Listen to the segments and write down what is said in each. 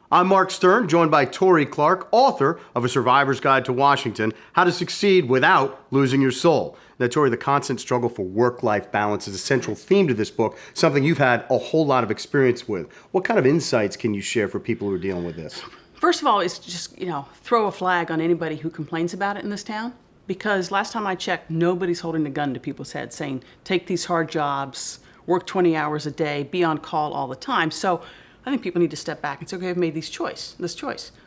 I'm Mark Stern, joined by Torie Clarke, author of A Survivor's Guide to Washington, How to Succeed Without Losing Your Soul. Now, Torie, the constant struggle for work-life balance is a central theme to this book, something you've had a whole lot of experience with. What kind of insights can you share for people who are dealing with this? First of all, it's just, throw a flag on anybody who complains about it in this town. Because last time I checked, nobody's holding a gun to people's heads saying, take these hard jobs, work 20 hours a day, be on call all the time. So I think people need to step back and say, okay, I've made this choice.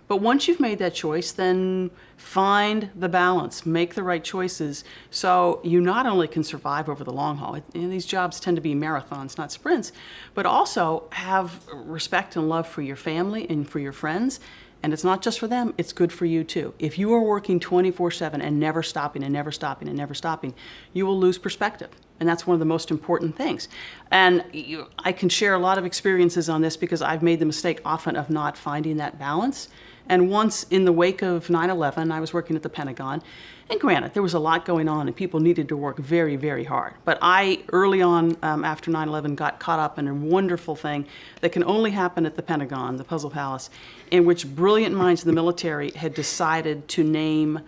But once you've made that choice, then find the balance, make the right choices, so you not only can survive over the long haul, these jobs tend to be marathons, not sprints, but also have respect and love for your family and for your friends. And it's not just for them, it's good for you too. If you are working 24/7 and never stopping and never stopping and never stopping, you will lose perspective. And that's one of the most important things. And I can share a lot of experiences on this because I've made the mistake often of not finding that balance. And once in the wake of 9/11, I was working at the Pentagon. And granted, there was a lot going on and people needed to work very, very hard. But I, early on after 9/11, got caught up in a wonderful thing that can only happen at the Pentagon, the Puzzle Palace, in which brilliant minds in the military had decided to name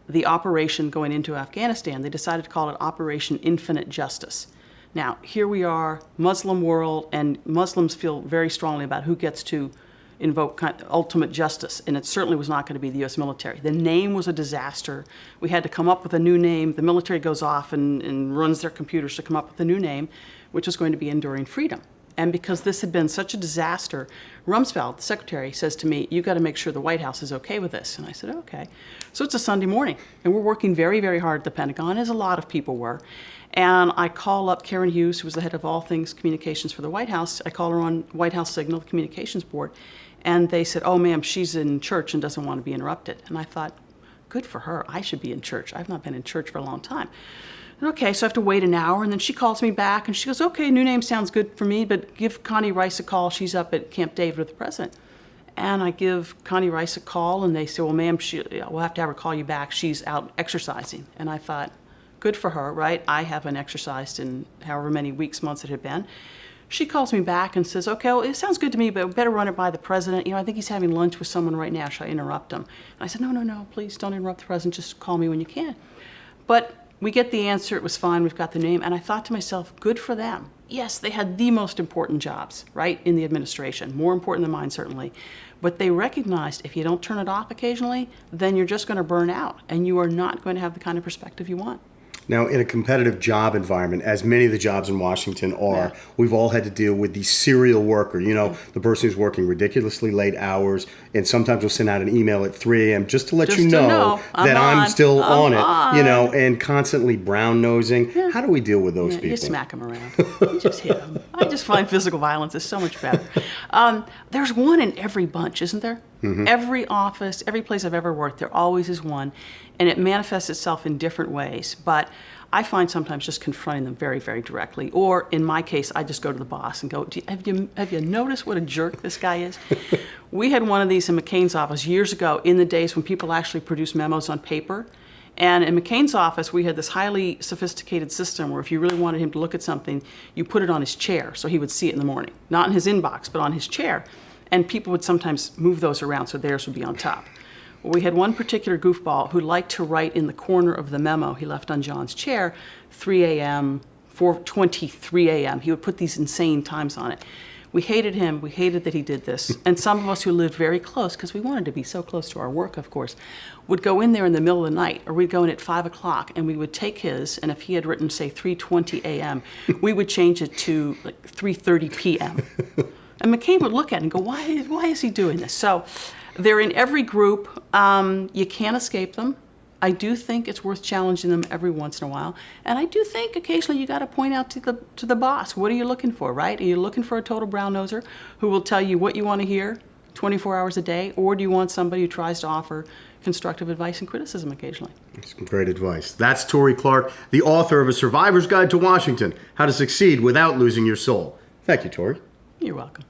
the operation going into Afghanistan. They decided to call it Operation Infinite Justice. Now, here we are, Muslim world, and Muslims feel very strongly about who gets to invoke ultimate justice, and it certainly was not going to be the U.S. military. The name was a disaster. We had to come up with a new name. The military goes off and runs their computers to come up with a new name, which was going to be Enduring Freedom. And because this had been such a disaster, Rumsfeld, the secretary, says to me, you've got to make sure the White House is okay with this. And I said, okay. So it's a Sunday morning, and we're working very, very hard at the Pentagon, as a lot of people were. And I call up Karen Hughes, who was the head of all things communications for the White House. I call her on White House Signal, the communications board. And they said, oh, ma'am, she's in church and doesn't want to be interrupted. And I thought, good for her. I should be in church. I've not been in church for a long time. Okay, so I have to wait an hour, and then she calls me back, and she goes, okay, new name sounds good for me, but give Connie Rice a call. She's up at Camp David with the president. And I give Connie Rice a call, and they say, well, ma'am, we'll have to have her call you back. She's out exercising. And I thought, good for her, right? I haven't exercised in however many weeks, months it had been. She calls me back and says, okay, well, it sounds good to me, but we better run it by the president. I think he's having lunch with someone right now. Should I interrupt him? And I said, no, please don't interrupt the president. Just call me when you can. But we get the answer. It was fine. We've got the name. And I thought to myself, good for them. Yes, they had the most important jobs, right, in the administration. More important than mine, certainly. But they recognized if you don't turn it off occasionally, then you're just going to burn out, and you are not going to have the kind of perspective you want. Now, in a competitive job environment, as many of the jobs in Washington are, we've all had to deal with the serial worker, the person who's working ridiculously late hours, and sometimes will send out an email at 3 a.m. just to let you know that I'm still on it, and constantly brown-nosing. Yeah. How do we deal with those people? You smack them around. You just hit them. I just find physical violence is so much better. There's one in every bunch, isn't there? Mm-hmm. Every office, every place I've ever worked, there always is one, and it manifests itself in different ways. But I find sometimes just confronting them very, very directly, or in my case, I just go to the boss and go, have you noticed what a jerk this guy is? We had one of these in McCain's office years ago, in the days when people actually produced memos on paper. And in McCain's office, we had this highly sophisticated system where if you really wanted him to look at something, you put it on his chair so he would see it in the morning. Not in his inbox, but on his chair. And people would sometimes move those around so theirs would be on top. Well, we had one particular goofball who liked to write in the corner of the memo he left on John's chair, 3 a.m., 4:23 a.m. He would put these insane times on it. We hated him. We hated that he did this. And some of us who lived very close, because we wanted to be so close to our work, of course, would go in there in the middle of the night, or we'd go in at 5 o'clock, and we would take his, and if he had written, say, 3:20 a.m., we would change it to like 3:30 p.m. And McCain would look at it and go, why is he doing this? So they're in every group. You can't escape them. I do think it's worth challenging them every once in a while. And I do think occasionally you got to point out to the boss, what are you looking for, right? Are you looking for a total brown-noser who will tell you what you want to hear 24 hours a day? Or do you want somebody who tries to offer constructive advice and criticism occasionally? That's great advice. That's Torie Clarke, the author of A Survivor's Guide to Washington, How to Succeed Without Losing Your Soul. Thank you, Torie. You're welcome.